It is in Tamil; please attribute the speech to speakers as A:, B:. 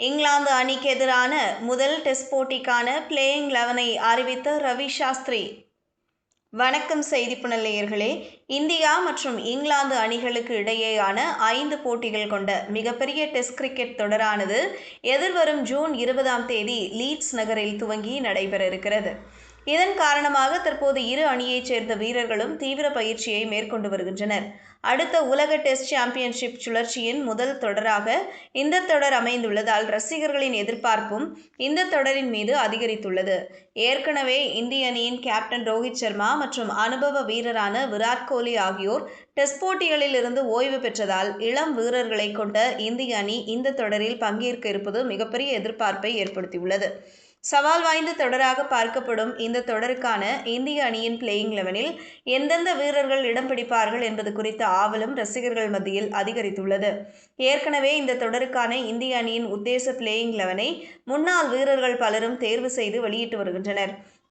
A: இங்கிலாந்து அணிக்கு எதிரான முதல் டெஸ்ட் போட்டிக்கான பிளேயிங் 11-ஐ அறிவித்த ரவி சாஸ்திரி. வணக்கம் செய்திப்புனல் நேயர்களே. இந்தியா மற்றும் இங்கிலாந்து அணிகளுக்கு இடையேயான 5 போட்டிகள் கொண்ட மிகப்பெரிய டெஸ்ட் கிரிக்கெட் தொடரானது எதிர்வரும் ஜூன் 20ஆம் தேதி லீட்ஸ் நகரில் துவங்கி நடைபெற இருக்கிறது. இதன் காரணமாக தற்போது இரு அணியைச் சேர்ந்த வீரர்களும் தீவிர பயிற்சியை மேற்கொண்டு வருகின்றனர். அடுத்த உலக டெஸ்ட் சாம்பியன்ஷிப் சுழற்சியின் முதல் தொடராக இந்த தொடர் அமைந்துள்ளதால் ரசிகர்களின் எதிர்பார்ப்பும் இந்த தொடரின் மீது அதிகரித்துள்ளது. ஏற்கனவே இந்திய அணியின் கேப்டன் ரோஹித் சர்மா மற்றும் அனுபவ வீரரான விராட் கோலி ஆகியோர் டெஸ்ட் போட்டிகளில் இருந்து ஓய்வு பெற்றதால் இளம் வீரர்களை கொண்ட இந்திய அணி இந்த தொடரில் பங்கேற்க இருப்பது மிகப்பெரிய எதிர்பார்ப்பை ஏற்படுத்தியுள்ளது. சவால் வாய்ந்த தொடராக பார்க்கப்படும் இந்த தொடருக்கான இந்திய அணியின் பிளேயிங் 11-இல் எந்தெந்த வீரர்கள் இடம் பிடிப்பார்கள் என்பது குறித்த ஆவலும் ரசிகர்கள் மத்தியில் அதிகரித்துள்ளது. ஏற்கனவே இந்த தொடருக்கான இந்திய அணியின் உத்தேச பிளேயிங் 11-ஐ முன்னாள் வீரர்கள் பலரும் தேர்வு செய்து வெளியிட்டு வருகின்றனர்.